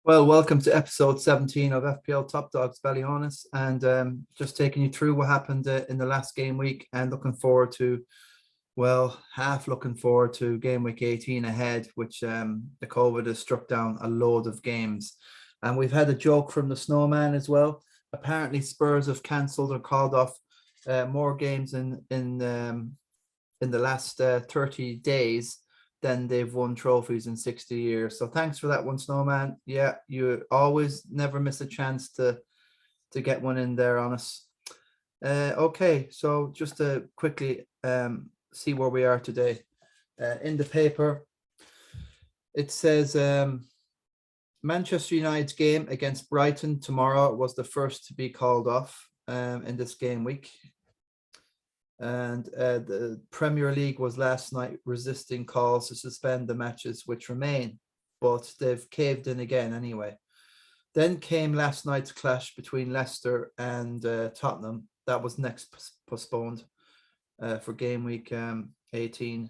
Well, welcome to episode 17 of FPL Top Dogs Ballyhaunis, and just taking you through what happened in the last game week, and looking forward to, half looking forward to game week 18 ahead, which the COVID has struck down a load of games. And we've had a joke from the snowman as well. Apparently Spurs have cancelled or called off more games in the last 30 days than they've won trophies in 60 years. So thanks for that one, Snowman. Yeah, you always never miss a chance to get one in there on us. Okay, so just to quickly see where we are today. In the paper, it says Manchester United's game against Brighton tomorrow was the first to be called off in this game week. And the Premier League was last night resisting calls to suspend the matches which remain, but they've caved in again anyway. Then came last night's clash between Leicester and Tottenham. That was next postponed for game week 18.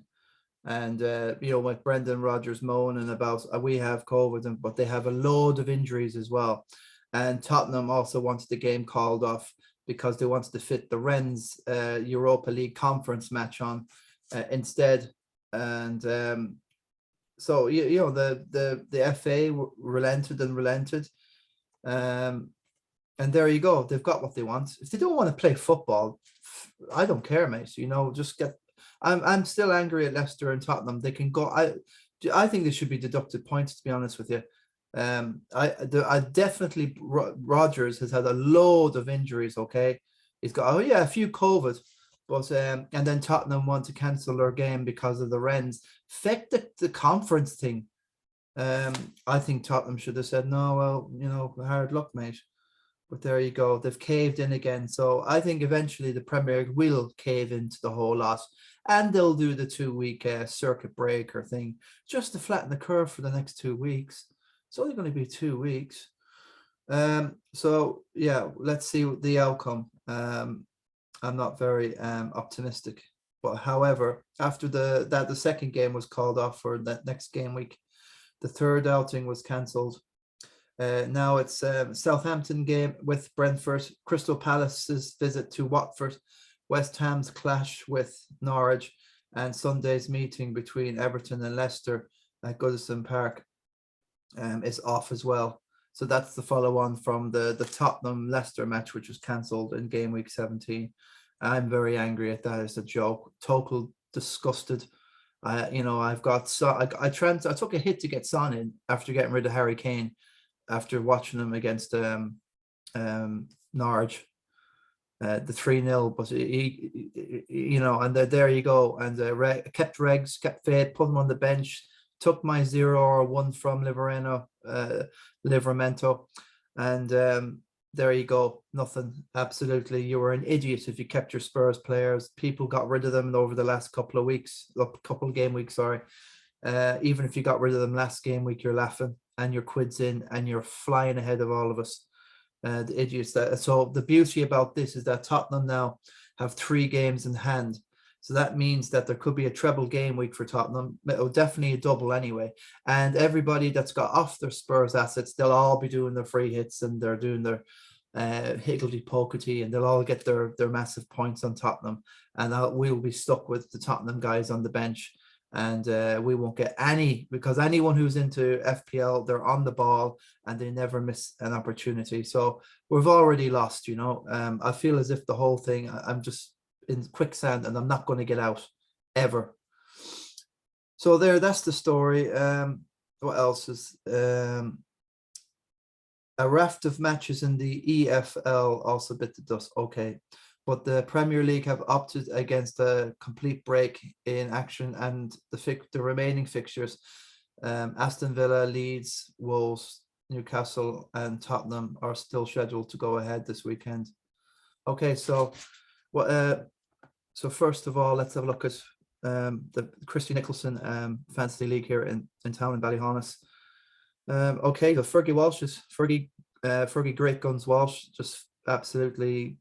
And, with Brendan Rodgers moaning about we have COVID, but they have a load of injuries as well. And Tottenham also wanted the game called off because they wanted to fit the Rennes Europa League conference match on instead. And so, the FA relented. And there you go. They've got what they want. If they don't want to play football, I don't care, mate. Just get... I'm still angry at Leicester and Tottenham. They can go... I think they should be deducted points, to be honest with you. I definitely, Rodgers has had a load of injuries. Okay, he's got a few COVID, but and then Tottenham want to cancel their game because of the Rennes. Feck the conference thing. I think Tottenham should have said no. Well, hard luck, mate. But there you go. They've caved in again. So I think eventually the Premier League will cave into the whole lot, and they'll do the 2-week circuit breaker thing just to flatten the curve for the next 2 weeks. It's only going to be 2 weeks. So yeah, let's see the outcome. I'm not very optimistic, but however, after the second game was called off for that next game week, the third outing was cancelled. Now it's Southampton game with Brentford, Crystal Palace's visit to Watford, West Ham's clash with Norwich, and Sunday's meeting between Everton and Leicester at Goodison Park is off as well. So that's the follow-on from the Tottenham Leicester match, which was cancelled in game week 17. I'm very angry at that. It's a joke. Total disgusted. I've got I took a hit to get Son in after getting rid of Harry Kane, after watching him against Norwich, the 3-0. But and there you go. And kept Regs, kept Fade, put him on the bench. Took my 0-1 from Livramento, and there you go. Nothing. Absolutely, you were an idiot if you kept your Spurs players. People got rid of them over the last couple of game weeks. Sorry, even if you got rid of them last game week, you're laughing and your quid's in and you're flying ahead of all of us. The idiots. So the beauty about this is that Tottenham now have 3 games in hand. So that means that there could be a treble game week for Tottenham. Definitely a double anyway. And everybody that's got off their Spurs assets, they'll all be doing their free hits and they're doing their higgledy-pockery, and they'll all get their massive points on Tottenham. And we'll be stuck with the Tottenham guys on the bench. And we won't get any, because anyone who's into FPL, they're on the ball and they never miss an opportunity. So we've already lost, I feel as if the whole thing, I'm just in quicksand and I'm not going to get out ever. So that's the story. What else is a raft of matches in the EFL also bit the dust. Okay, but the Premier League have opted against a complete break in action, and the remaining fixtures, Aston Villa, Leeds, Wolves, Newcastle and Tottenham are still scheduled to go ahead this weekend. Okay, so so first of all, let's have a look at the Christy Nicholson Fantasy League here in town in Ballyhaunis. Okay, the Fergie Great Guns Walsh, just absolutely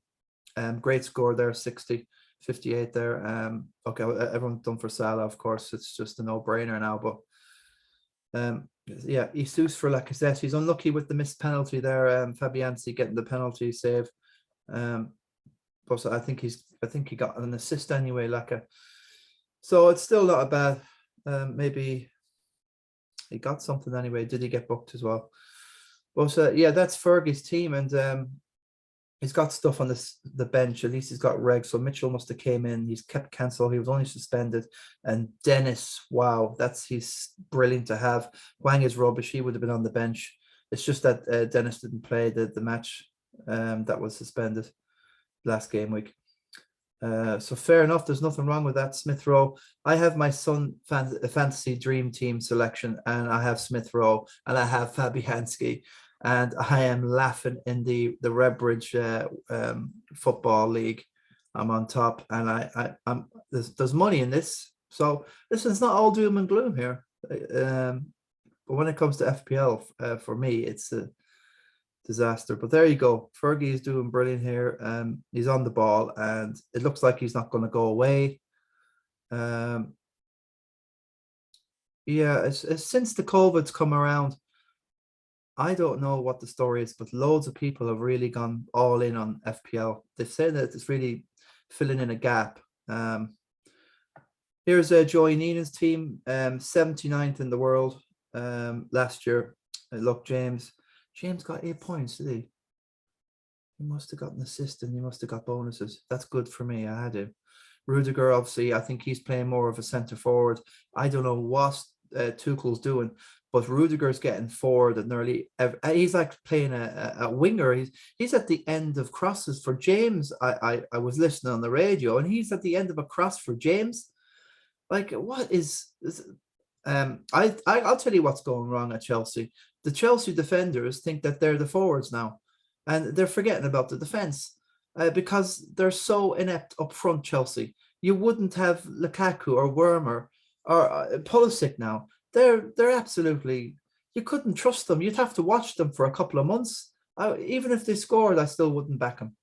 great score there, 60, 58 there. Okay, everyone's done for Salah, of course. It's just a no-brainer now, but Yeah, Jesus for Lacazette. He's unlucky with the missed penalty there. Fabianski getting the penalty save. But I think he got an assist anyway, Laka. So it's still not a bad. Maybe he got something anyway. Did he get booked as well? But yeah, that's Fergie's team, and he's got stuff on the bench. At least he's got Reg. So Mitchell must have came in. He's kept cancelled. He was only suspended. And Dennis, wow, he's brilliant to have. Wang is rubbish. He would have been on the bench. It's just that Dennis didn't play the match that was suspended last game week. So fair enough. There's nothing wrong with that. Smith Rowe. I have my son fantasy dream team selection, and I have Smith Rowe, and I have Fabianski, and I am laughing in the Redbridge football league. I'm on top, and I'm there's money in this. So listen, it's not all doom and gloom here. But when it comes to FPL, for me, it's a disaster. But there you go. Fergie is doing brilliant here. He's on the ball, and it looks like he's not going to go away. Yeah, it's since the COVID's come around, I don't know what the story is, but loads of people have really gone all in on FPL. They've said that it's really filling in a gap. Here's Joey Neenan's team, 79th in the world last year. Look, James got 8 points, did he? He must have got an assist and he must have got bonuses. That's good for me. I had him. Rudiger, obviously, I think he's playing more of a centre forward. I don't know what Tuchel's doing, but Rudiger's getting forward and nearly he's like playing a winger. He's at the end of crosses for James. I was listening on the radio, and he's at the end of a cross for James. Like, what is I'll tell you what's going wrong at Chelsea. The Chelsea defenders think that they're the forwards now, and they're forgetting about the defense because they're so inept up front. Chelsea, you wouldn't have Lukaku or Werner or Pulisic now. They're absolutely, you couldn't trust them. You'd have to watch them for a couple of months. Even if they scored, I still wouldn't back them.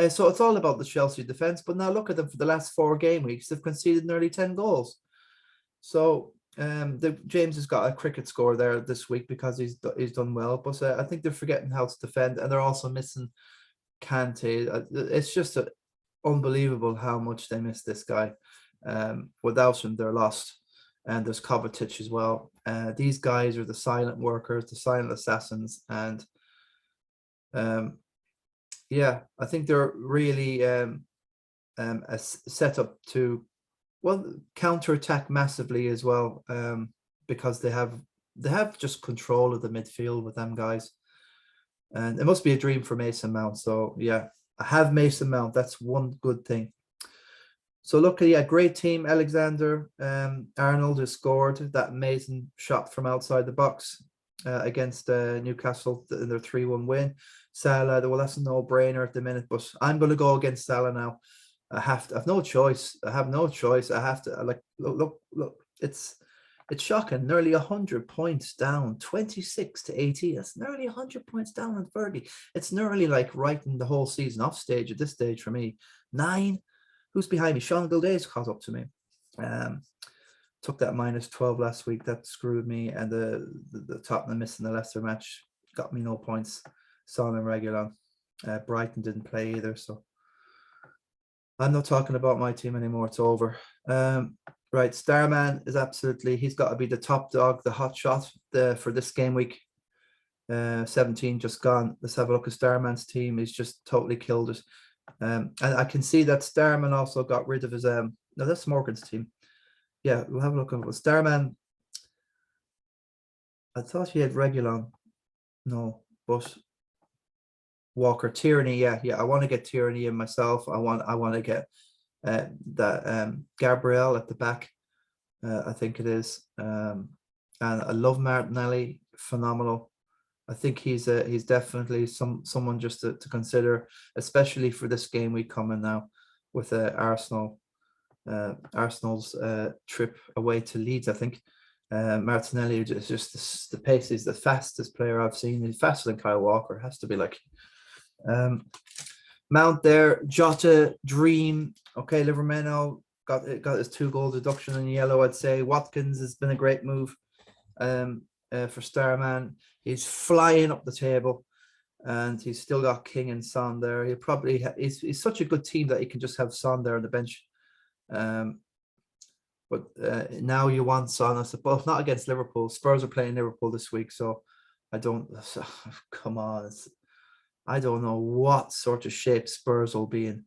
So it's all about the Chelsea defense. But now look at them for the last 4 game weeks. They've conceded nearly 10 goals. So James has got a cricket score there this week because he's done well. But I think they're forgetting how to defend, and they're also missing Kante. It's just unbelievable how much they miss this guy. Without him, they're lost. And there's KOTT as well. These guys are the silent workers, the silent assassins, and yeah, I think they're really set up to counterattack massively as well, because they have just control of the midfield with them guys, and it must be a dream for Mason Mount. So yeah, I have Mason Mount. That's one good thing. So look, yeah, great team. Alexander Arnold has scored that amazing shot from outside the box against Newcastle in their 3-1 win. Salah, well, that's a no-brainer at the minute, but I'm going to go against Salah now. I have no choice. I have no choice. I have to, like, look. It's shocking. Nearly 100 points down, 26-18. That's nearly 100 points down on Fergie. It's nearly like writing the whole season off stage at this stage for me. 9. Who's behind me? Sean Gilday's caught up to me. Took that -12 last week. That screwed me. And the Tottenham missing the Leicester match got me no points. Son and Regulon. Brighton didn't play either. So I'm not talking about my team anymore. It's over. Right. Starman is absolutely, he's got to be the top dog, the hot shot for this game week. 17 just gone. Let's have a look at Starman's team. He's just totally killed it. And I can see that Starman also got rid of his no, that's Morgan's team. Yeah, we'll have a look at Starman. I thought he had Regulon. No, but Walker. Tierney, yeah. I want to get Tierney in myself. I want to get that Gabriel at the back. I think it is. And I love Martinelli, phenomenal. I think he's definitely someone just to consider, especially for this game week coming now with Arsenal's trip away to Leeds. I think Martinelli is just the pace. He's the fastest player I've seen. He's faster than Kyle Walker. Has to be like. Mount there, Jota, Dream. Okay, Livermeno got his 2 goal deduction in yellow. I'd say Watkins has been a great move. for Starman. He's flying up the table, and he's still got King and Son there. He'll probably he's such a good team that he can just have Son there on the bench. But now you want Son, I suppose, not against Liverpool. Spurs are playing Liverpool this week, so I don't. Come on, I don't know what sort of shape Spurs will be in.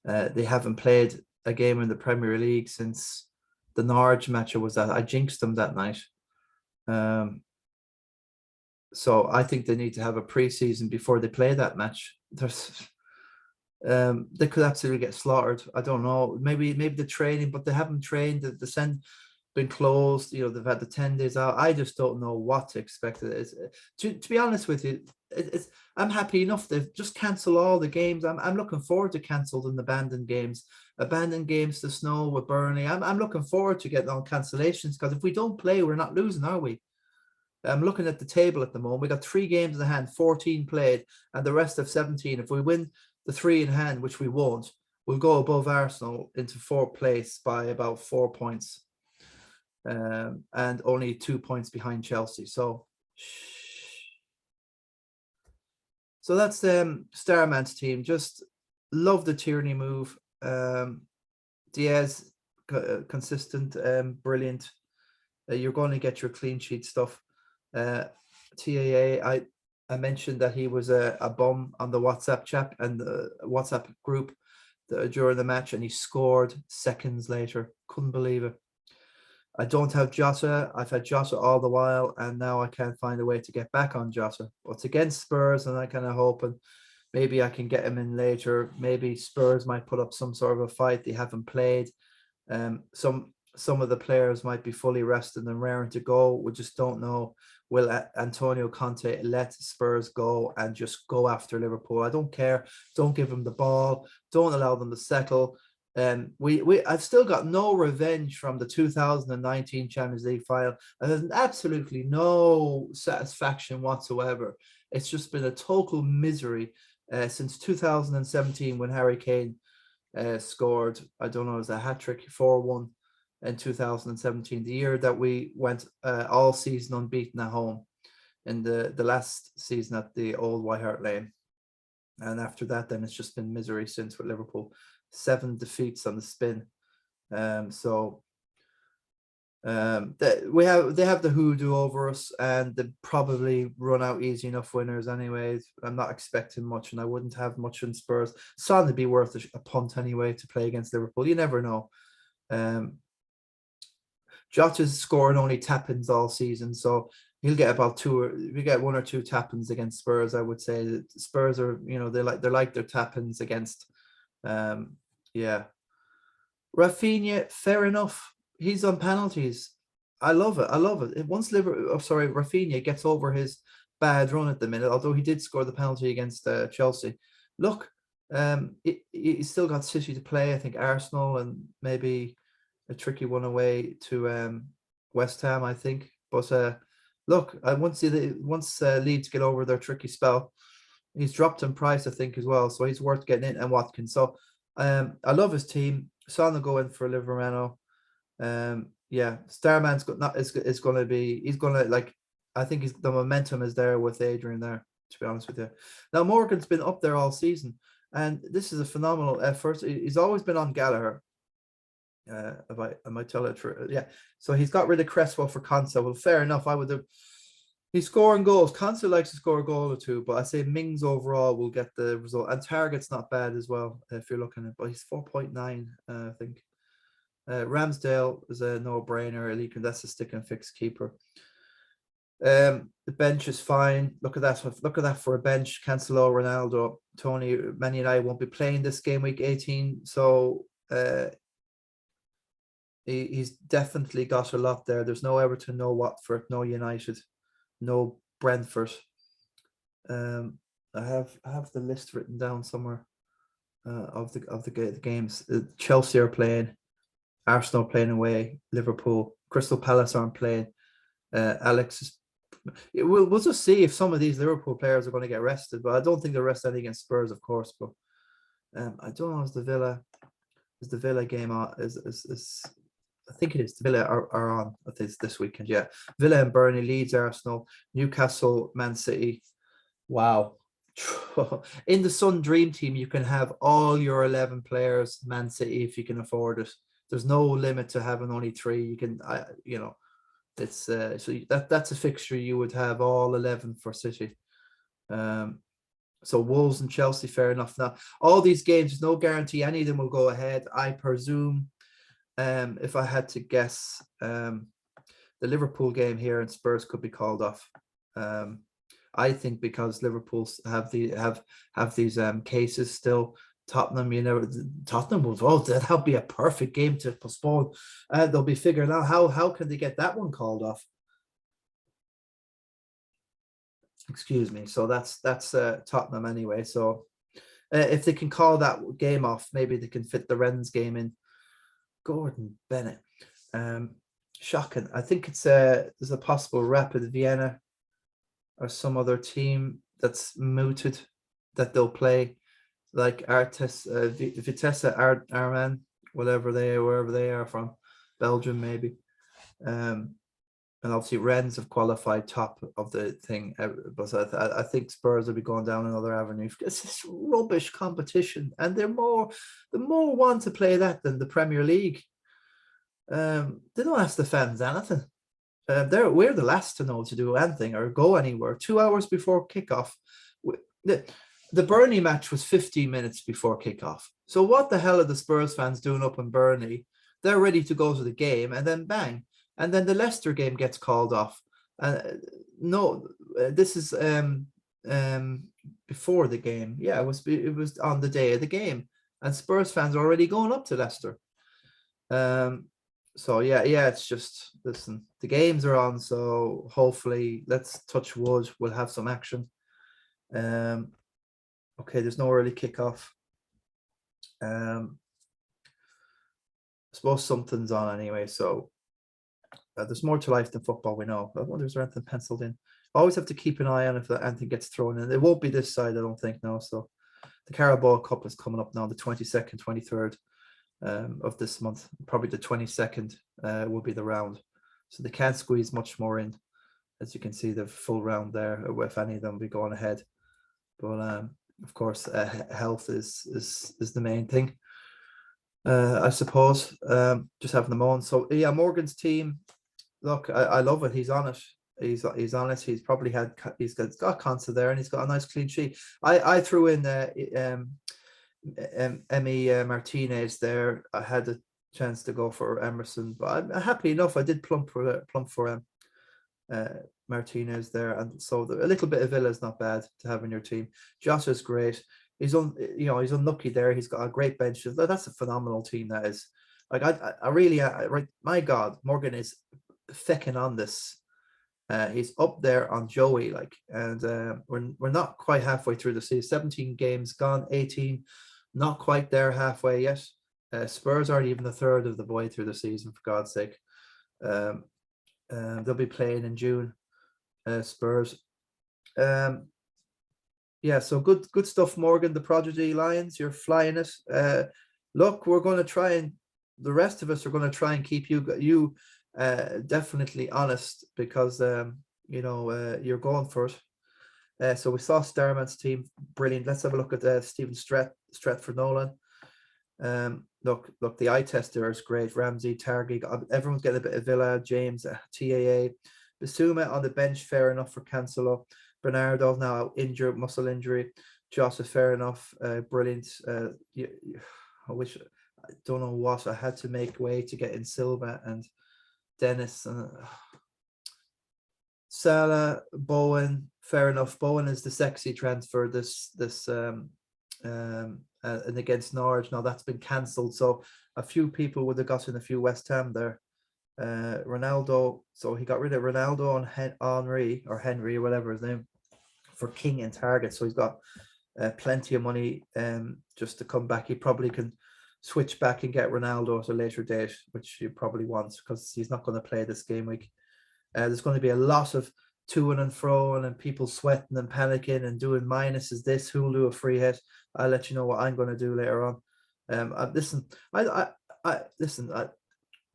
They haven't played a game in the Premier League since the Norwich match. Was that I jinxed them that night. So I think they need to have a pre-season before they play that match. They could absolutely get slaughtered. I don't know. Maybe the training, but they haven't trained. The send been closed. You know, they've had the 10 days out. I just don't know what to expect. To be honest with you, I'm happy enough. They've just cancelled all the games. I'm looking forward to cancelled and abandoned games to Snow with Burnley. I'm looking forward to getting on cancellations, because if we don't play, we're not losing, are we? I'm looking at the table at the moment. We got 3 games in the hand, 14 played, and the rest of 17. If we win the 3 in hand, which we won't, we'll go above Arsenal into 4th place by about 4 points, and only 2 points behind Chelsea. So that's Starman's team. Just love the Tierney move. Diaz, consistent, brilliant. You're going to get your clean sheet stuff. TAA, I mentioned that he was a bum on the WhatsApp chat and the WhatsApp group during the match, and he scored seconds later. Couldn't believe it. I don't have Jota. I've had Jota all the while, and now I can't find a way to get back on Jota. But it's against Spurs, and I kind of hoping maybe I can get him in later. Maybe Spurs might put up some sort of a fight. They haven't played. Some of the players might be fully rested and raring to go. We just don't know. Will Antonio Conte let Spurs go and just go after Liverpool? I don't care. Don't give them the ball. Don't allow them to settle. I've still got no revenge from the 2019 Champions League final. And there's absolutely no satisfaction whatsoever. It's just been a total misery since 2017 when Harry Kane scored, I don't know, it was a hat-trick, 4-1 in 2017, the year that we went all season unbeaten at home in the last season at the old White Hart Lane. And after that, then it's just been misery since with Liverpool. 7 defeats on the spin. They have the hoodoo over us, and they probably run out easy enough winners anyways. I'm not expecting much, and I wouldn't have much in Spurs. Son would be worth a punt anyway to play against Liverpool. You never know. Jota's scoring only tap-ins all season, so he'll get about 1 or 2 tap-ins against Spurs. I would say that Spurs are, they like their tap-ins against. Rafinha, fair enough. He's on penalties. I love it. Once Rafinha gets over his bad run at the minute, although he did score the penalty against Chelsea. Look, he still got City to play. I think Arsenal and maybe a tricky one away to West Ham, I think. But look, once Leeds get over their tricky spell, he's dropped in price, I think, as well. So he's worth getting in, and Watkins. So I love his team. Son will go in for Liverano. Starman's I think the momentum is there with Adrian there, to be honest with you. Now Morgan's been up there all season, and this is a phenomenal effort. He's always been on Gallagher. I might tell it true. Yeah. So he's got rid of Cresswell for Consa. Well, fair enough. He's scoring goals. Consa likes to score a goal or 2, but I say Mings overall will get the result. And Target's not bad as well, if you're looking at it, but he's 4.9, I think. Ramsdale is a no-brainer. That's a stick and fix keeper. The bench is fine. Look at that for a bench. Cancelo, Ronaldo, Tony, Man United won't be playing this game week 18. So he's definitely got a lot there. There's no Everton, no Watford, no United, no Brentford. I have the list written down somewhere of the games. Chelsea are playing, Arsenal playing away, Liverpool, Crystal Palace aren't playing. We'll just see if some of these Liverpool players are going to get rested, but I don't think they'll rest any against Spurs, of course. But I don't know, is the Villa game is I think it is. Villa are on this weekend. Yeah, Villa and Burnley, Leeds, Arsenal, Newcastle, Man City. Wow. In the Sun Dream Team, you can have all your 11 players, Man City, if you can afford it. There's no limit to having only 3. You can, it's so that's a fixture you would have all 11 for City. So Wolves and Chelsea, fair enough. Now, all these games, there's no guarantee any of them will go ahead. I presume, if I had to guess, the Liverpool game here and Spurs could be called off. I think because Liverpool have these cases still. Tottenham, Tottenham will vote. That'll be a perfect game to postpone. They'll be figuring out how can they get that one called off. Excuse me. So that's Tottenham anyway. So if they can call that game off, maybe they can fit the Rennes game in. Gordon Bennett. Shocking. I think it's there's a possible Rapid Vienna or some other team that's mooted that they'll play, like Vitesse Arman, wherever they are from, Belgium maybe. And obviously Rennes have qualified top of the thing, but I think Spurs will be going down another avenue. It's this rubbish competition, and they're more want to play that than the Premier League. They don't ask the fans anything. We're the last to know to do anything or go anywhere. 2 hours before kickoff, the Burnley match was 15 minutes before kickoff. So what the hell are the Spurs fans doing up in Burnley? They're ready to go to the game, and then bang. And then the Leicester game gets called off. This is before the game. Yeah, it was on the day of the game, and Spurs fans are already going up to Leicester. So yeah, it's just, listen, the games are on, so hopefully, let's touch wood, we'll have some action. Okay, there's no early kickoff. I suppose something's on anyway, so. There's more to life than football, we know. I wonder if there's anything penciled in. Always have to keep an eye on if anything gets thrown in. It won't be this side, I don't think, no. So the Carabao Cup is coming up now, the 22nd, 23rd of this month. Probably the 22nd will be the round. So they can't squeeze much more in. As you can see, the full round there, if any of them will be going ahead. But of course, health is the main thing. I suppose, just having them on. So yeah, Morgan's team. Look, I love it. He's on it. He's on it. He's probably he's got Consa there, and he's got a nice clean sheet. I threw in Emmy Martinez there. I had a chance to go for Emerson, but I'm happy enough. I did plump for Martinez there, and so a little bit of Villa is not bad to have in your team. Josh is great. He's unlucky there. He's got a great bench. That's a phenomenal team. That is. Like I really, my God, Morgan is fecking on this. He's up there on Joey, and we're not quite halfway through the season. 17 games gone, 18, not quite there halfway yet. Spurs aren't even a third of the way through the season, for God's sake. They'll be playing in June. Spurs. Yeah, so good stuff, Morgan. The Prodigy Lions, you're flying it. Look, we're going to try, and the rest of us are going to try and keep you definitely honest, because you're going for it. So we saw Starman's team, brilliant. Let's have a look at Stephen Stratford Nolan. Look, the eye tester is great. Ramsey, Targi, everyone's getting a bit of Villa. James, TAA, Bissouma on the bench, fair enough for Cancelo. Bernardo now injured, muscle injury. Joss is fair enough, brilliant. I don't know what I had to make way to get in Silva and Dennis. Salah, Bowen, fair enough. Bowen is the sexy transfer and against Norwich. Now that's been cancelled, so a few people would have gotten a few West Ham there. Ronaldo, so he got rid of Ronaldo on Henry or whatever his name for King and Target. So he's got plenty of money just to come back. He probably can switch back and get Ronaldo at a later date, which he probably wants, because he's not going to play this game week. There's going to be a lot of to and fro and people sweating and panicking and doing minuses. This, who'll do a free hit? I'll let you know what I'm going to do later on. Listen,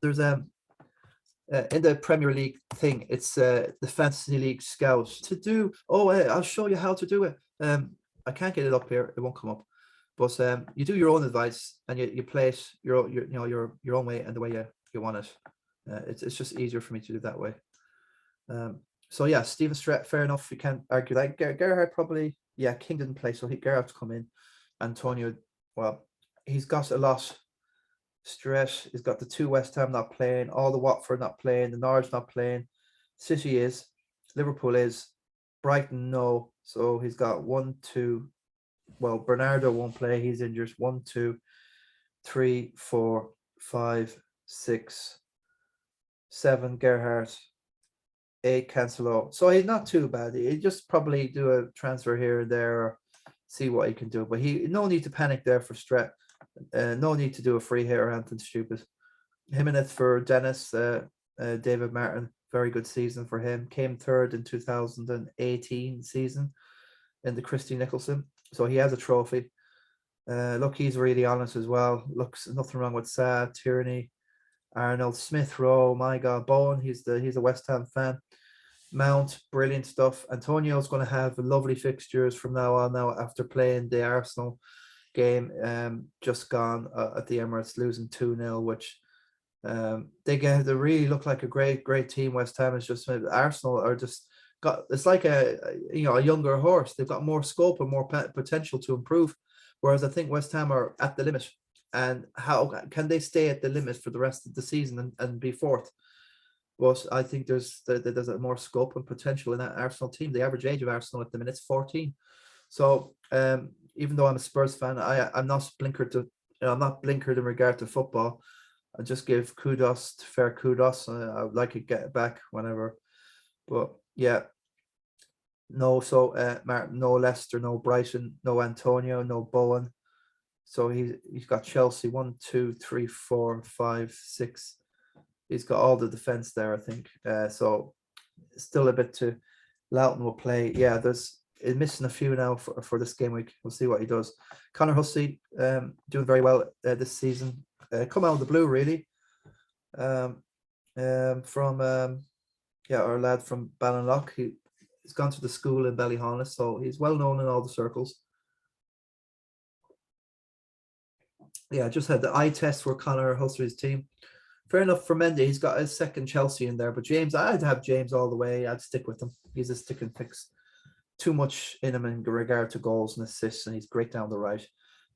there's in the Premier League thing, it's the Fantasy League Scout to do. Oh, I'll show you how to do it. I can't get it up here; it won't come up. But you do your own advice and you play it your own way and the way you want it. It's just easier for me to do that way. So yeah, Stephen Strat, fair enough. You can't argue that. Gerhard probably, yeah, King didn't play, so Gerhard to come in. Antonio, well, he's got a lot. Stress. He's got the 2 West Ham not playing, all the Watford not playing, the Norwich not playing. City is, Liverpool is, Brighton no. So he's got 1, 2. Well, Bernardo won't play. He's injured. 1, 2, 3, 4, 5, 6, 7. Gerhardt, 8. Cancelo. So he's not too bad. He just probably do a transfer here and there, or see what he can do. But no need to panic there for Strat. No need to do a free hit or anything stupid. Jimenez for Dennis. David Martin, very good season for him. Came third in 2018 season in the Christy Nicholson. So he has a trophy. Look, he's really honest as well. Looks nothing wrong with Sad, Tierney, Arnold, Smith Rowe. My God, Bowen. He's a West Ham fan. Mount, brilliant stuff. Antonio's going to have lovely fixtures from now on. Now after playing the Arsenal game just gone at the Emirates, losing 2-0, which they really look like a great team. West Ham is just, Arsenal are just got, it's like a younger horse. They've got more scope and more potential to improve, whereas I think West Ham are at the limit. And how can they stay at the limit for the rest of the season and be fourth? But I think there's more scope and potential in that Arsenal team. The average age of Arsenal at the minute is 14. So even though I'm a Spurs fan, I'm not blinkered in regard to football. I just give fair kudos. I would like to get it back whenever. But yeah, no. So Martin, no Leicester, no Brighton, no Antonio, no Bowen. So he's got Chelsea 1, 2, 3, 4, 5, 6. He's got all the defense there, I think. So still a bit to. Loughton will play. Yeah, there's missing a few now for this game week. We'll see what he does. Conor Hussey doing very well this season. Come out of the blue, really. From our lad from Ballinlough. He's gone to the school in Ballyhaunis, so he's well known in all the circles. Yeah, just had the eye test for Conor Hussey's team. Fair enough for Mendy. He's got his second Chelsea in there, but James, I'd have James all the way. I'd stick with him. He's a stick and fix. Too much in him in regard to goals and assists, and he's great down the right.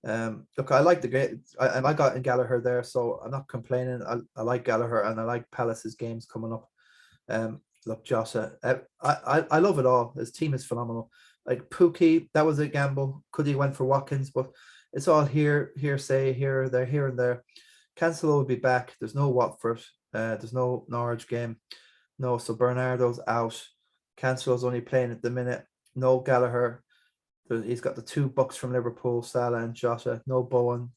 Look, I like the game. I got in Gallagher there, so I'm not complaining. I like Gallagher, and I like Palace's games coming up. Look, Jossa, I love it all. His team is phenomenal. Like Pookie, that was a gamble. Could he went for Watkins, but it's all hearsay, here and there. Cancelo will be back. There's no Watford. There's no Norwich game. No, so Bernardo's out. Cancelo's only playing at the minute. No Gallagher. He's got the 2 bucks from Liverpool, Salah and Jota. No Bowen.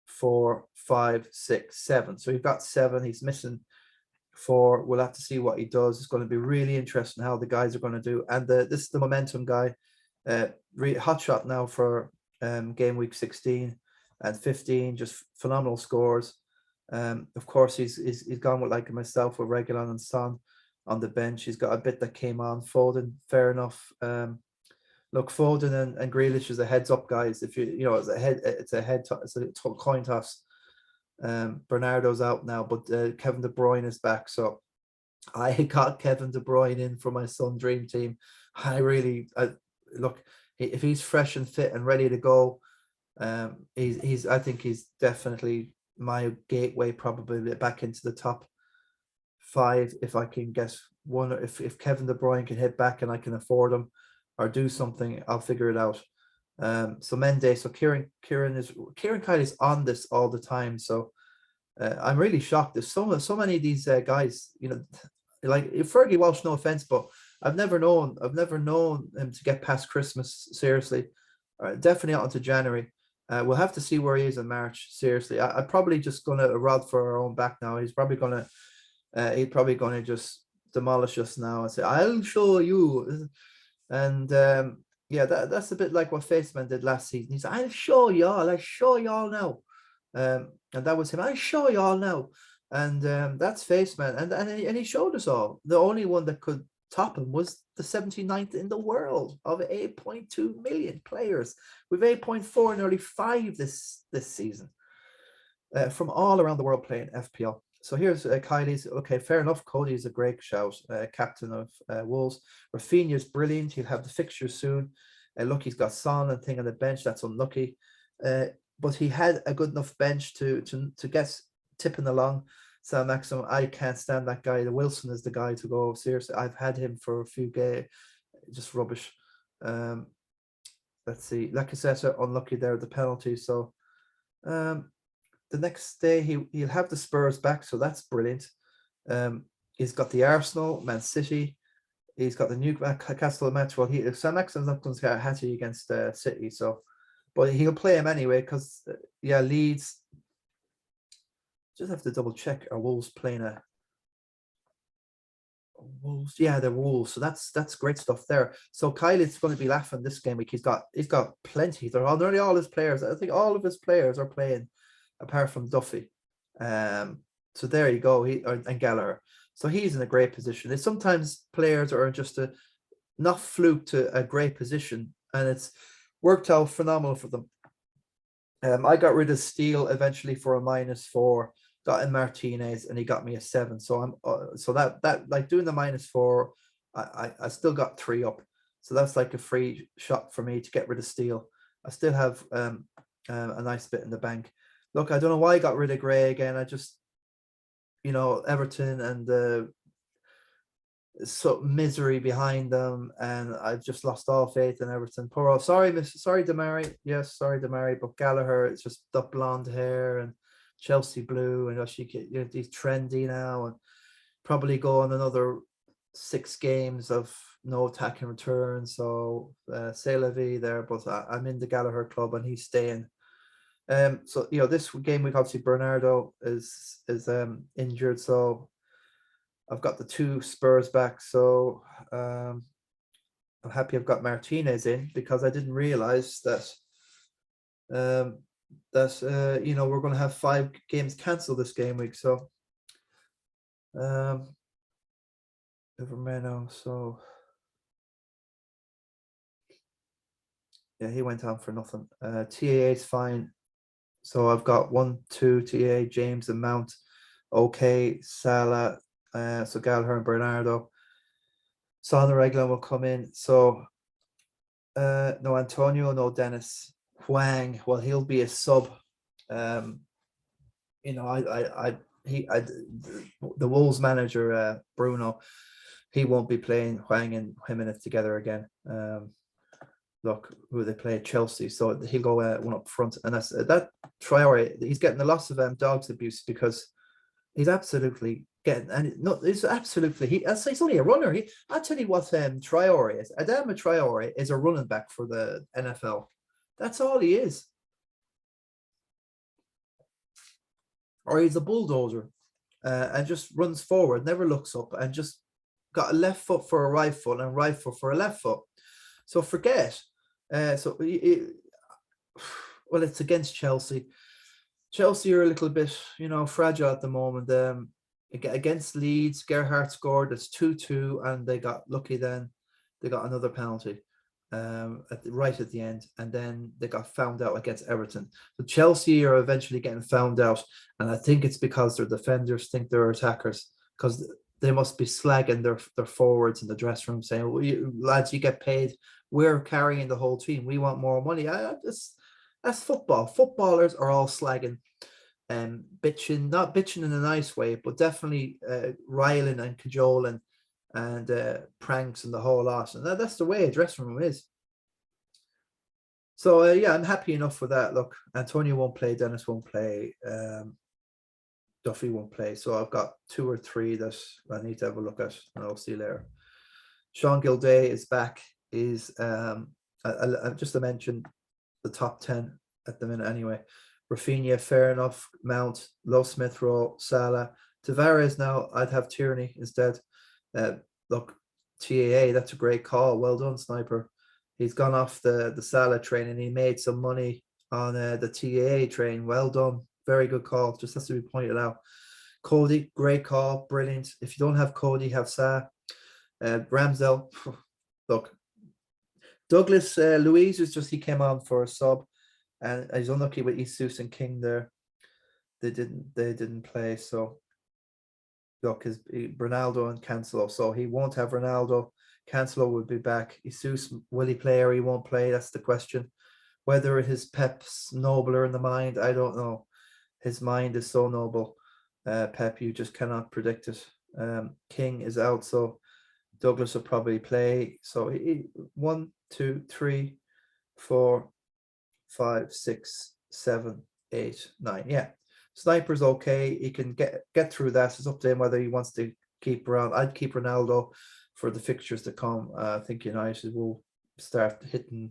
4, 5, 6, 7. So you've got 7. He's missing 4. We'll have to see what he does. It's going to be really interesting how the guys are going to do. And this is the momentum guy. Hot shot now for game week 16 and 15. Just phenomenal scores. Of course, he's gone with like myself with Reguilon and Son on the bench. He's got a bit that came on. Foden, fair enough. Look, Foden and Grealish is a heads up, guys. If it's a coin toss. Bernardo's out now, but Kevin De Bruyne is back. So I got Kevin De Bruyne in for my Sun Dream team. Look, if he's fresh and fit and ready to go, I think he's definitely my gateway, probably back into the top 5 if I can get one. If Kevin De Bruyne can hit back and I can afford him or do something, I'll figure it out. So Mendes, so Kieran Kiely's on this all the time. So I'm really shocked. There's so many of these guys, like Fergie Walsh, no offense, but I've never known him to get past Christmas. Seriously, definitely out into January. We'll have to see where he is in March. Seriously, I'm probably just going to rod for our own back now. He's probably going to just demolish us now and say, "I'll show you." And that's a bit like what Faceman did last season. He said, I'll show y'all now. And that was him. I'll show y'all now. And that's face, man. And he showed us all. The only one that could top him was the 79th in the world of 8.2 million players. We've 8.4, nearly 5 this season from all around the world playing FPL. So here's Kiely's. Okay, fair enough. Cody is a great shout. Captain of Wolves. Rafinha's brilliant. He'll have the fixture soon. Look, he's got Son and thing on the bench. That's unlucky. But he had a good enough bench to get tipping along. So Maxim, I can't stand that guy. The Wilson is the guy to go. Seriously, I've had him for a few games. Just rubbish. Let's see. Lacazette unlucky there, the penalty. So the next day he'll have the Spurs back, so that's brilliant. He's got the Arsenal, Man City. He's got the Newcastle match. Well, Sam Maxim's not going to get a hattie against City, so but he'll play him anyway because Leeds. Just have to double check. Are Wolves playing a Wolves? Yeah, they're Wolves. So that's great stuff there. So Kiely's going to be laughing this game week. He's got plenty. They're nearly all his players. I think all of his players are playing, apart from Duffy. So there you go. And Gallagher. So he's in a great position. It's sometimes players are just not fluke to a great position, and it's worked out phenomenal for them. I got rid of Steele eventually for a -4. Got in Martinez and he got me a 7. So I'm so that like doing the -4, I still got 3 up. So that's like a free shot for me to get rid of Steele. I still have a nice bit in the bank. Look, I don't know why I got rid of Gray again. I just, Everton and so misery behind them, and I've just lost all faith in Everton. Poor old, sorry Damari. Yes, sorry Damari, but Gallagher, it's just the blonde hair and Chelsea blue, and he's trendy now, and probably go on another 6 games of no attacking return. So c'est la vie there, but I'm in the Gallagher club and he's staying. So this game week obviously Bernardo is injured, so I've got the 2 Spurs back. So I'm happy I've got Martinez in, because I didn't realize that we're going to have 5 games cancelled this game week. So Evermeno, so yeah, he went on for nothing. TAA is fine. So I've got 1, 2 TAA, James and Mount. Okay, Salah. So Gallagher and Bernardo. Son Reglan will come in. So no Antonio, no Dennis. Huang, well, he'll be a sub. The Wolves manager, Bruno, he won't be playing Huang and Jimenez together again. Look who they play, Chelsea, so he'll go one up front, and that's that. Traore, he's getting a lot of dogs abuse because he's absolutely getting, and no, it's absolutely he's only a runner. I'll tell you what, Traore is. Adama Traore is a running back for the NFL. That's all he is. Or he's a bulldozer, and just runs forward, never looks up, and just got a left foot for a right foot and right foot for a left foot. So forget. Well, it's against Chelsea. Chelsea are a little bit, fragile at the moment. Against Leeds, Gerhardt scored. It's 2-2, and they got lucky. Then they got another penalty right at the end, and then they got found out against Everton. So Chelsea are eventually getting found out, and I think it's because their defenders think they're attackers, because they must be slagging their forwards in the dressing room, saying, well, lads, you get paid. We're carrying the whole team. We want more money. That's football. Footballers are all slagging and bitching, not bitching in a nice way, but definitely riling and cajoling and pranks and the whole lot. And that's the way a dressing room is. So, I'm happy enough with that. Look, Antonio won't play. Dennis won't play. Duffy won't play. So I've got 2 or 3 that I need to have a look at, and I'll see you later. Sean Gilday is back. Just to mention the top 10 at the minute anyway. Rafinha, fair enough. Mount, Low Smith Rowe, Salah. Tavares now, I'd have Tierney instead. Look, TAA, that's a great call. Well done, Sniper. He's gone off the Salah train and he made some money on the TAA train. Well done. Very good call. Just has to be pointed out. KOTT, great call, brilliant. If you don't have KOTT, have Sa. Ramsdale, look, Douglas Luiz is just, he came on for a sub, and he's unlucky with Jesus and King there. They didn't play, so look, his Ronaldo and Cancelo, so he won't have Ronaldo. Cancelo will be back. Jesus, will he play or he won't play? That's the question. Whether his Pep's nobler in the mind, I don't know. His mind is so noble. Pep, you just cannot predict it. King is out, so Douglas will probably play. So 1, 2, 3, 4, 5, 6, 7, 8, 9. Yeah, Sniper's okay. He can get through that. It's up to him whether he wants to keep around. I'd keep Ronaldo for the fixtures to come. I think United will start hitting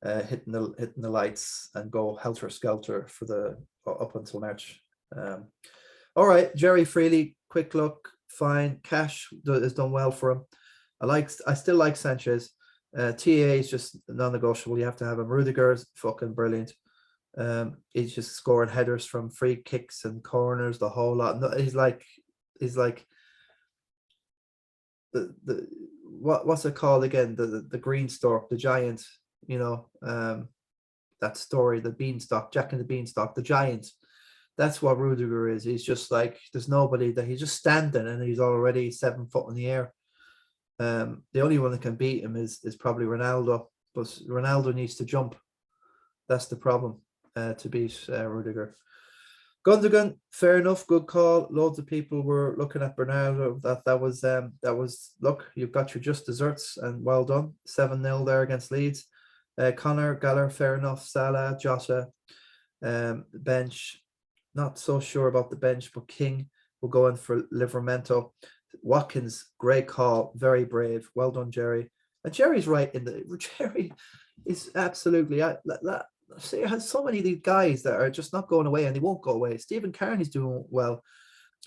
the lights and go helter skelter for the up until March. All right, Jerry Freely, quick look, fine. Cash has done well for him. I still like Sanchez. TA is just non-negotiable. You have to have him. Rudiger's fucking brilliant. He's just scoring headers from free kicks and corners, the whole lot. No, he's like the what's it called again? The green stork, the giant. You know, that story, the beanstalk, Jack and the Beanstalk, the giant. That's what Rudiger is. He's just like, there's nobody that he's just standing and he's already 7 foot in the air. The only one that can beat him is probably Ronaldo, but Ronaldo needs to jump. That's the problem to beat Rudiger. Gundogan, fair enough, good call. Loads of people were looking at Bernardo. That was look, you've got your just desserts and well done. 7-0 there against Leeds. Conor, Gallagher, fair enough. Salah, Jota, bench. Not so sure about the bench, but King will go in for Livramento. Watkins, great call, very brave. Well done, Jerry. And Jerry's right Jerry is absolutely. See, I have so many of these guys that are just not going away, and they won't go away. Stephen Carney's doing well.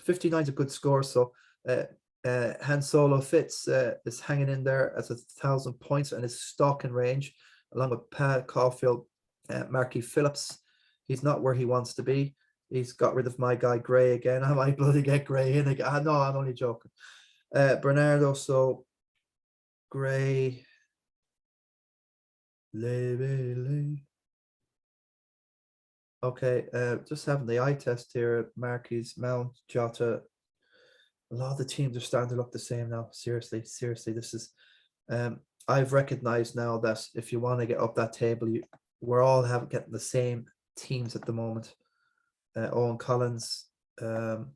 59 is a good score. So Han Solo Fitz is hanging in there as 1,000 points and is stalking range, along with Pat Caulfield, Marky Phillips. He's not where he wants to be. He's got rid of my guy Gray again. I might bloody get Gray in again. No, I'm only joking. Bernardo, so Gray. Okay, just having the eye test here. Marquis, Mount, Jota. A lot of the teams are starting to look the same now. Seriously, this is. I've recognized now that if you want to get up that table, we're all getting the same teams at the moment. Owen Collins, Owen's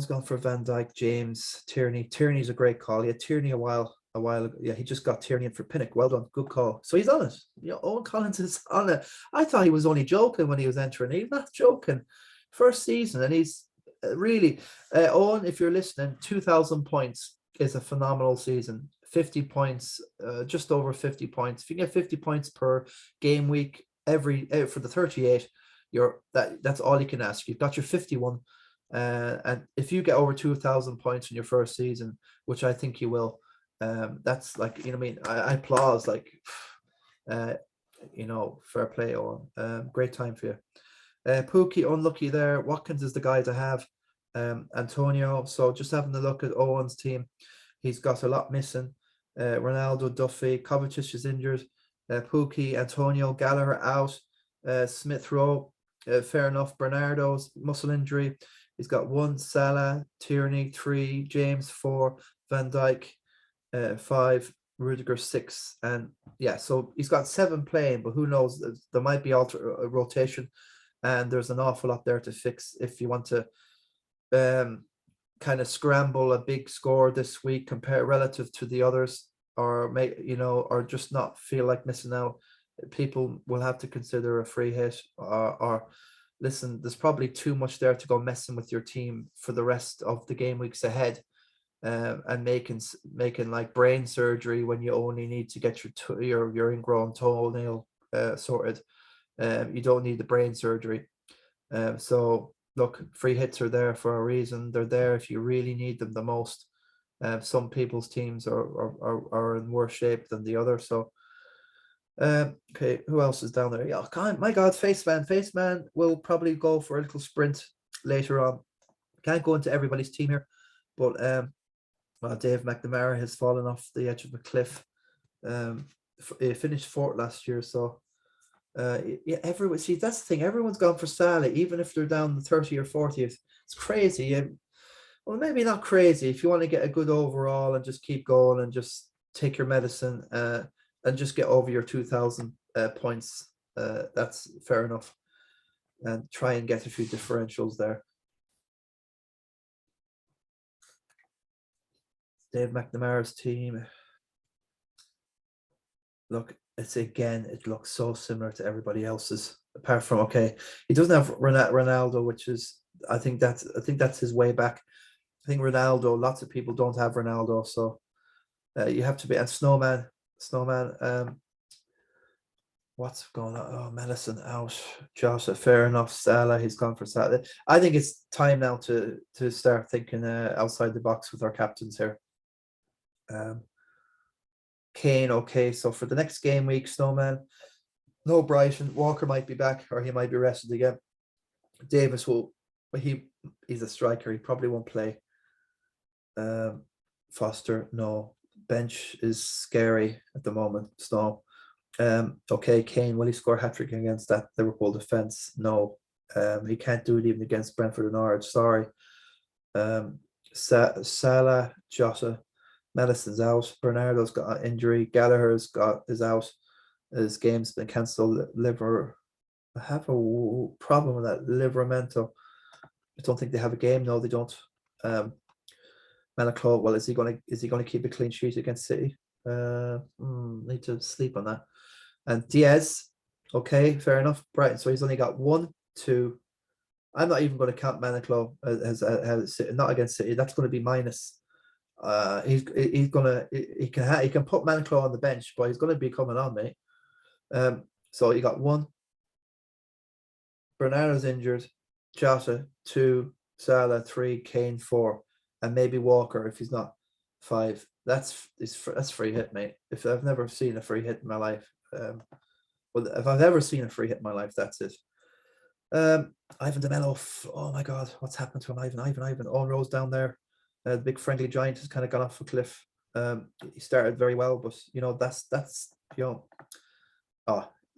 gone for Van Dijk, James, Tierney. Tierney's a great call. He had Tierney a while ago. Yeah, he just got Tierney in for Pinnock. Well done, good call. So he's on it. You know, Owen Collins is on it. I thought he was only joking when he was entering. He's not joking. First season, and he's really Owen. If you're listening, 2,000 points is a phenomenal season. 50 points, just over 50 points. If you get 50 points per game week, for the 38, that's all you can ask. You've got your 51, and if you get over 2,000 points in your first season, which I think you will, that's like, you know what I mean, I applaud, like, you know, fair play, Owen. Great time for you. Pookie, unlucky there. Watkins is the guy to have. Antonio, so just having a look at Owen's team, he's got a lot missing. Ronaldo, Duffy, Kovacic is injured. Pookie, Antonio, Gallagher out. Smith Rowe, fair enough. Bernardo's muscle injury. He's got 1. Salah, Tierney 3, James 4, Van Dijk 5, Rudiger 6, and yeah, so he's got 7 playing, but who knows? There might be rotation, and there's an awful lot there to fix if you want to kind of scramble a big score this week, compare relative to the others, or make, you know, or just not feel like missing out. People will have to consider a free hit, or listen, there's probably too much there to go messing with your team for the rest of the game weeks ahead, and making like brain surgery when you only need to get your ingrown toenail sorted. You don't need the brain surgery. So look, free hits are there for a reason. They're there if you really need them the most. Some people's teams are in worse shape than the other. So, okay, who else is down there? Yeah, my God, Faceman will probably go for a little sprint later on. Can't go into everybody's team here, but well, Dave McNamara has fallen off the edge of a cliff. He finished fourth last year, so yeah, everyone. See, that's the thing. Everyone's gone for Salah, even if they're down the 30 or 40th. It's crazy. Well, maybe not crazy. If you want to get a good overall and just keep going and just take your medicine and just get over your 2,000 points, that's fair enough. And try and get a few differentials there. Dave McNamara's team. Look, it looks so similar to everybody else's, apart from, okay, he doesn't have Ronaldo, which is, I think that's his way back. I think Ronaldo, lots of people don't have Ronaldo, so you have to be. And Snowman, what's going on? Oh, Madison out. Joshua, fair enough. Salah, he's gone for Salah. I think it's time now to start thinking outside the box with our captains here. Kane, okay. So for the next game week, Snowman, no Brighton. Walker might be back, or he might be rested again. Davis he's a striker. He probably won't play. Foster, no. Bench is scary at the moment. Snow. Okay, Kane, will he score a hat-trick against that Liverpool defence? No. He can't do it even against Brentford and Norwich. Sorry. Salah, Jota, Madison's out. Bernardo's got an injury. Gallagher's is out. His game's been cancelled. I have a problem with that. Livramento. I don't think they have a game. No, they don't. Manaclo, well, is he going to keep a clean sheet against City? Need to sleep on that. And Diaz, okay, fair enough. Brighton, so he's only got 1, 2. I'm not even going to count Manaclo as not against City. That's going to be minus. He can put Manaclo on the bench, but he's going to be coming on, mate. So you got 1. Bernardo's injured. Jota 2. Salah 3. Kane 4. And maybe Walker if he's not 5. That's free hit, mate. If I've never seen a free hit in my life, well, if I've ever seen a free hit in my life, that's it. Ivan DeMello, oh my God, what's happened to him? Ivan, all rows down there. The big friendly giant has kind of gone off a cliff. He started very well, but that's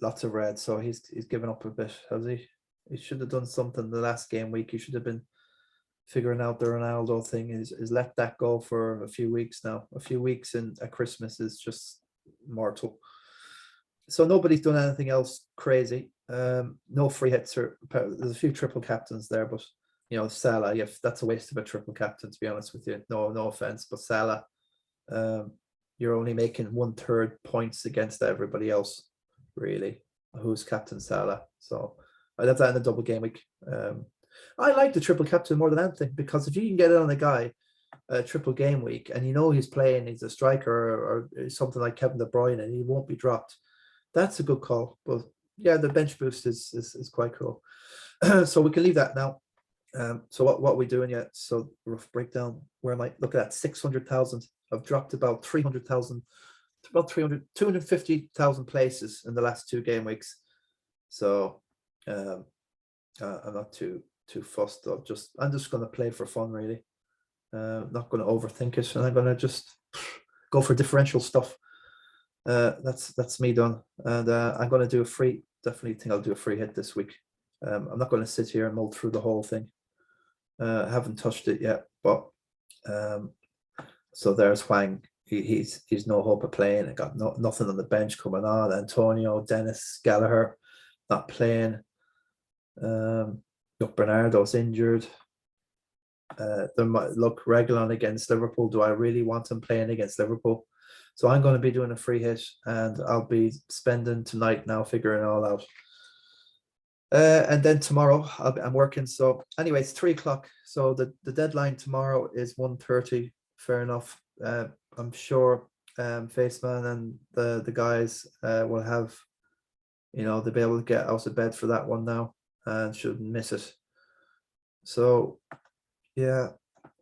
lots of red. So he's given up a bit, has he? He should have done something the last game week. He should have been figuring out the Ronaldo thing. Is let that go for a few weeks now. A few weeks at Christmas is just mortal. So nobody's done anything else crazy. No free hits. There's a few triple captains there, but Salah, that's a waste of a triple captain, to be honest with you. No offense, but Salah, you're only making 1/3 points against everybody else, really, who's captain Salah. So I left that in the double game week. I like the triple captain more than anything, because if you can get it on a guy triple game week and he's playing, he's a striker or something like Kevin De Bruyne, and he won't be dropped, that's a good call. But yeah, the bench boost is quite cool. So we can leave that now. So what are we doing yet? So rough breakdown. Where am I? Look at that, 600,000. I've dropped about 300,000, about 250,000 places in the last 2 game weeks. So I'm not too fussed. I'm just going to play for fun, really. Not going to overthink it, and I'm going to just go for differential stuff. That's me done, and I'm going to do definitely think I'll do a free hit this week. I'm not going to sit here and mull through the whole thing. I haven't touched it yet, but so there's Hwang. He's no hope of playing. I got nothing on the bench coming on. Antonio, Dennis, Gallagher not playing. Look, Bernardo's injured. Look, Reguilon against Liverpool. Do I really want him playing against Liverpool? So I'm going to be doing a free hit, and I'll be spending tonight now figuring it all out. And then tomorrow I'm working. So anyway, it's 3:00. So the deadline tomorrow is 1:30. Fair enough. I'm sure Faceman and the guys will have, they'll be able to get out of bed for that one now and shouldn't miss it. So yeah,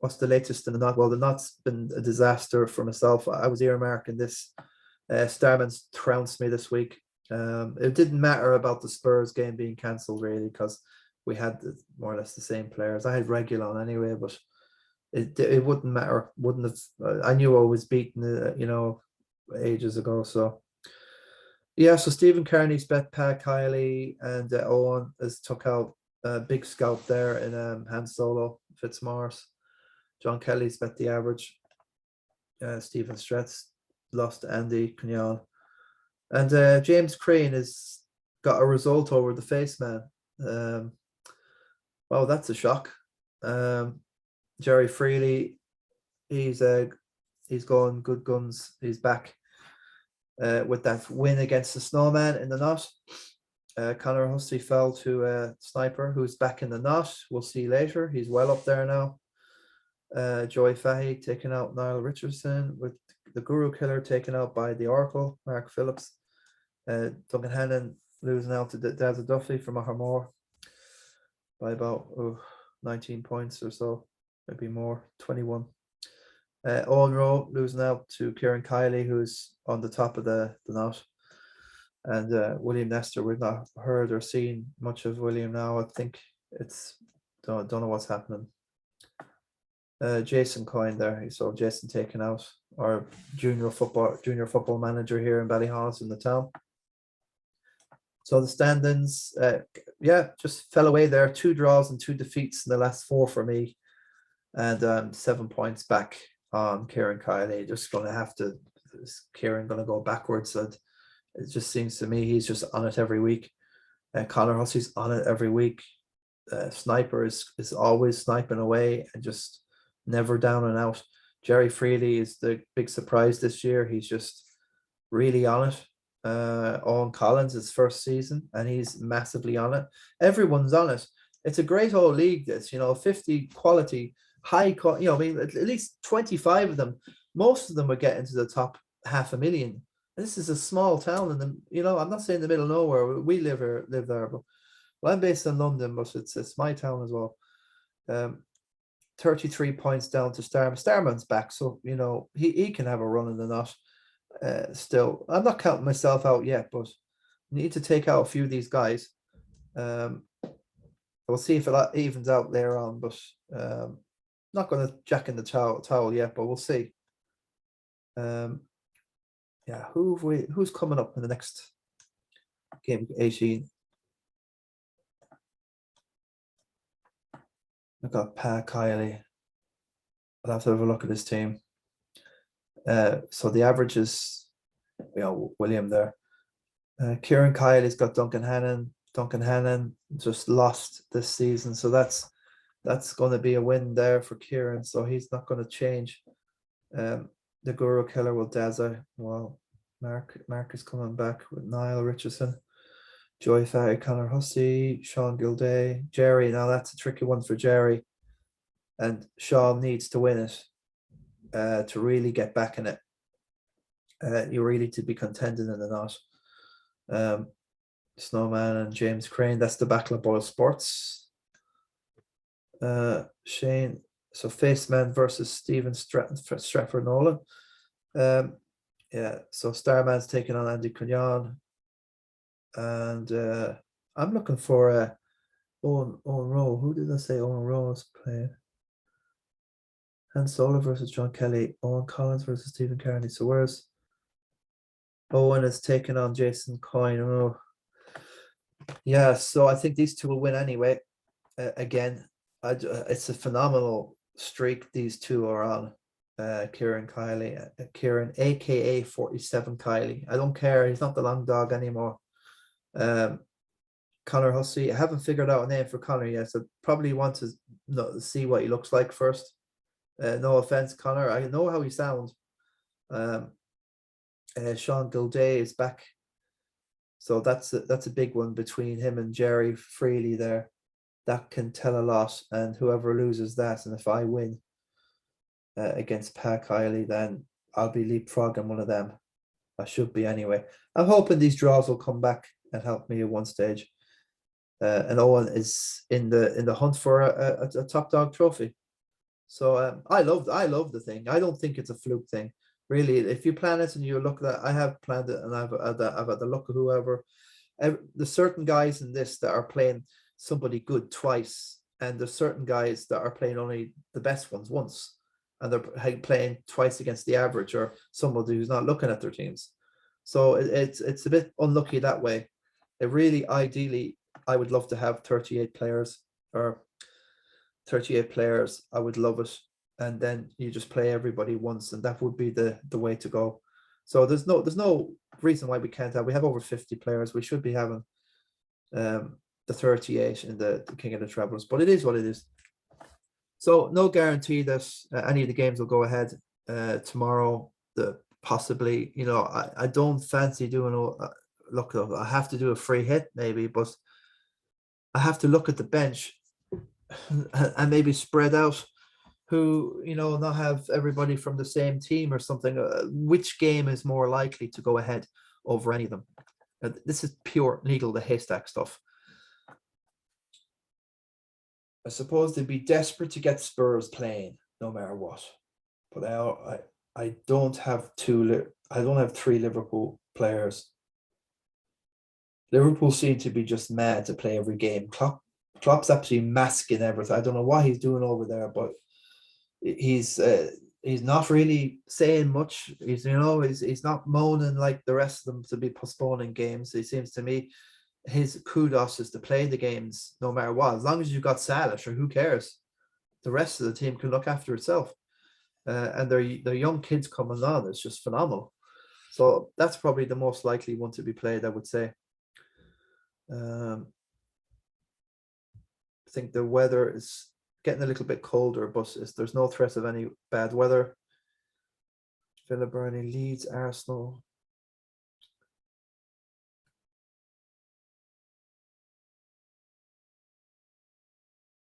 what's the latest in the knot? Well, the knot's been a disaster for myself. I was earmarking this. Starman's trounced me this week. It didn't matter about the Spurs game being cancelled, really, because we had more or less the same players. I had Regulon anyway, but it wouldn't matter. Wouldn't have. I knew I was beaten, ages ago. So yeah. So Stephen Kearney's bet Pat Kiely, and Owen has took out a big scalp there in Han Solo Fitzmaurice. John Kelly's bet the average. Stephen Stretz lost to Andy Cunyon. And James Crane has got a result over the face man. Wow, that's a shock. Jerry Freely, he's going good guns. He's back with that win against the Snowman in the knot. Conor Hussey fell to Sniper, who's back in the knot. We'll see later. He's well up there now. Joey Fahey taken out Niall Richardson, with the Guru Killer taken out by the Oracle, Mark Phillips. Duncan Hannon losing out to Dazza Duffy from Ahermore by about 19 points or so, maybe more, 21. Owen Rowe losing out to Kieran Kiely, who's on the top of the knot. And William Nestor, we've not heard or seen much of William now. I think don't know what's happening. Jason Coyne there. So Jason taken out, our junior football manager here in Ballyhaunis in the town. So the standings, just fell away there. 2 draws and 2 defeats in the last 4 for me, and 7 points back on Kieran Kiely. Just going to have to. Is Kieran going to go backwards? And it just seems to me he's just on it every week. Conor Hussey's on it every week. Sniper is always sniping away and just never down and out. Jerry Freely is the big surprise this year. He's just really on it. Owen Collins, his first season, and he's massively on it. Everyone's on it. It's a great old league, this, 50 quality, high quality, at least 25 of them. Most of them are getting to the top 500,000. This is a small town, and I'm not saying the middle of nowhere. We live there, but I'm based in London, but it's my town as well. 33 points down to Starman. Starman's back, so he can have a run in the knot. Still, I'm not counting myself out yet, but need to take out a few of these guys. We'll see if it evens out later on, but not going to jack in the towel yet, but we'll see. Who's coming up in the next game 18? I've got Pat Kiely. I'll have to have a look at his team. So the average is, William there. Kieran Kiely's got Duncan Hannon. Duncan Hannon just lost this season, so that's going to be a win there for Kieran. So he's not going to change. The Guru Killer will Dazza. Well, Mark is coming back with Niall Richardson, Joy Fahey, Conor Hussey, Sean Gilday, Jerry. Now that's a tricky one for Jerry, and Sean needs to win it to really get back in it. You really to be contending in the knot. Snowman and James Crane. That's the Battle of Boyle Sports. Shane. So Faceman versus Stephen Stratford Nolan. So Starman's taking on Andy Cunyon. And I'm looking for Owen Rowe. Who did I say Owen Rowe is playing? Han Solo versus John Kelly. Owen Collins versus Stephen Kearney. So where's Owen is taking on Jason Coyne? Oh. Yeah, so I think these two will win anyway. Again, it's a phenomenal streak these two are on. Kieran Kiely, Kieran, aka 47 Kiely. I don't care. He's not the long dog anymore. Conor Hussey. I haven't figured out a name for Conor yet, so probably want to see what he looks like first. No offense, Conor. I know how he sounds. Sean Gilday is back, so that's a big one between him and Jerry Freely there. That can tell a lot, and whoever loses that, and if I win against Pat Kiely, then I'll be leapfrogging one of them. I should be anyway. I'm hoping these draws will come back and help me at one stage. And Owen is in the hunt for a top dog trophy. So I love the thing. I don't think it's a fluke thing. Really, if you plan it and you look at that, I have planned it, and I've had the look of whoever. There's certain guys in this that are playing somebody good twice, and there's certain guys that are playing only the best ones once, and they're playing twice against the average or somebody who's not looking at their teams. So it's a bit unlucky that way. It really, ideally, I would love to have 38 players or 38 players. I would love it. And then you just play everybody once, and that would be the way to go. So there's no reason why we can't have. We have over 50 players. We should be having the 38 in the King of the Travellers, but it is what it is. So no guarantee that any of the games will go ahead tomorrow. Possibly, I don't fancy doing. Look, I have to do a free hit maybe, but I have to look at the bench and maybe spread out who, not have everybody from the same team or something. Which game is more likely to go ahead over any of them? This is pure needle the haystack stuff. I suppose they'd be desperate to get Spurs playing no matter what. But I don't have three Liverpool players. Liverpool seem to be just mad to play every game. Klopp's absolutely masking everything. I don't know what he's doing over there, but he's not really saying much. He's not moaning like the rest of them to be postponing games. It seems to me his kudos is to play the games no matter what. As long as you've got Salah, sure, who cares? The rest of the team can look after itself. And they're young kids coming on. It's just phenomenal. So that's probably the most likely one to be played, I would say. I think the weather is getting a little bit colder, but there's no threat of any bad weather. Villa, Burnley, Leeds, Arsenal.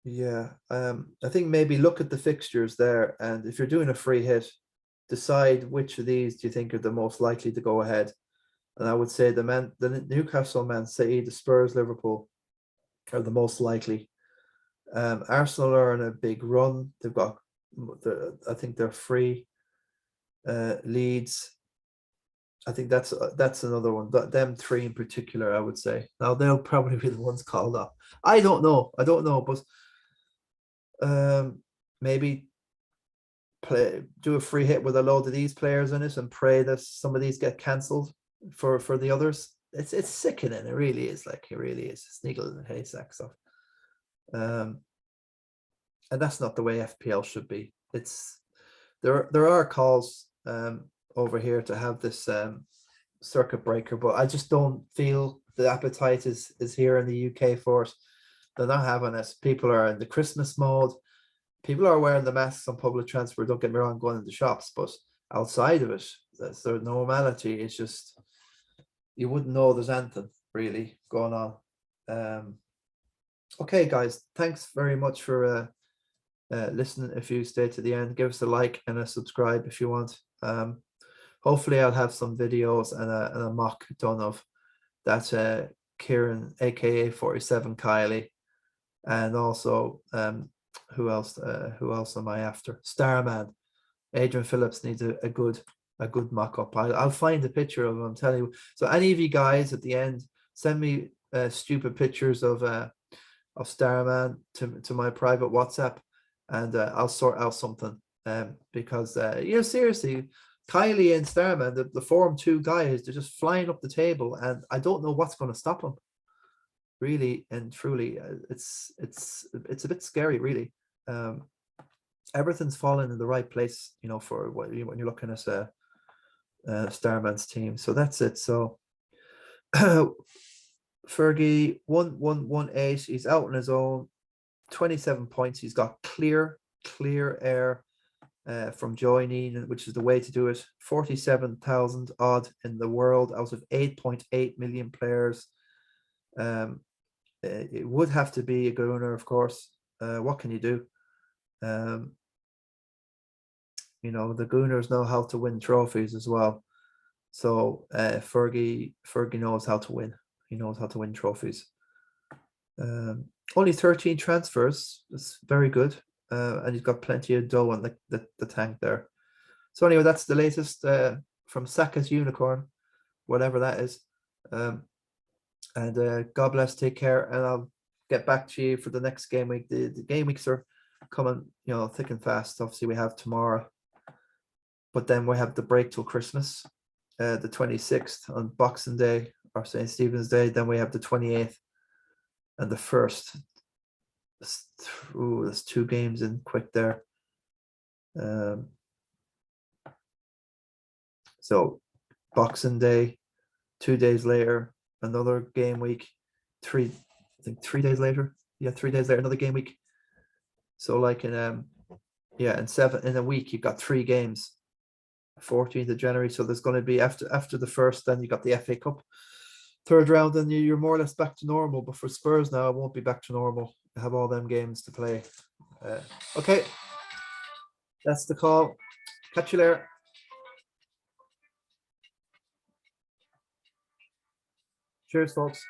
Yeah, I think maybe look at the fixtures there, and if you're doing a free hit, decide which of these do you think are the most likely to go ahead. And I would say the Newcastle, Man City, the Spurs, Liverpool are the most likely. Arsenal are on a big run. They've got, I think they're free. Leeds, I think that's another one. Them three in particular, I would say. Now they'll probably be the ones called up. I don't know, but maybe do a free hit with a load of these players in it and pray that some of these get cancelled for the others. It's sickening. It really is. It really is. It's needle in the haystack stuff. And that's not the way FPL should be. There are calls over here to have this circuit breaker, but I just don't feel the appetite is here in the UK for it. They're not having it. People are in the Christmas mode. People are wearing the masks on public transport. Don't get me wrong, going into shops, but outside of it, that's their normality. It's just you wouldn't know there's anything really going on. Okay, guys, thanks very much for listening. If you stay to the end, give us a like and a subscribe if you want. Hopefully I'll have some videos and a mock done of that Kieran, aka 47 Kiely, and also who else am I after? Starman. Adrian Phillips needs a good mock-up. I'll find a picture of him, I'm telling you. So any of you guys at the end, send me stupid pictures of Starman to my private WhatsApp, and I'll sort out something. Because seriously, Kiely and Starman, the Form 2 guys, they're just flying up the table, and I don't know what's going to stop them. Really and truly, it's a bit scary, really. Everything's falling in the right place, for when you're looking at Starman's team. So that's it. So Fergie 1118. He's out on his own. 27 points. He's got clear air from joining, which is the way to do it. 47,000 odd in the world out of 8.8 million players. It would have to be a Gunner, of course. What can you do? The Gunners know how to win trophies as well. So Fergie knows how to win. He knows how to win trophies. Only 13 transfers. That's very good. And he's got plenty of dough on the tank there. So anyway, that's the latest from Saka's Unicorn, whatever that is. And God bless, take care, and I'll get back to you for the next game week. The game weeks are coming, you know, thick and fast. Obviously, we have tomorrow, but then we have the break till Christmas, the 26th on Boxing Day or St. Stephen's Day. Then we have the 28th and the 1st. There's 2 games in quick there. So Boxing Day, 2 days later, another game week, 3 days later. Yeah, 3 days later, another game week. So like in in a week, you've got 3 games, 14th of January. So there's going to be after the 1st, then you got the FA Cup 3rd round, and you're more or less back to normal. But for Spurs now, it won't be back to normal. You have all them games to play. Okay, that's the call. Catch you later. Cheers, folks.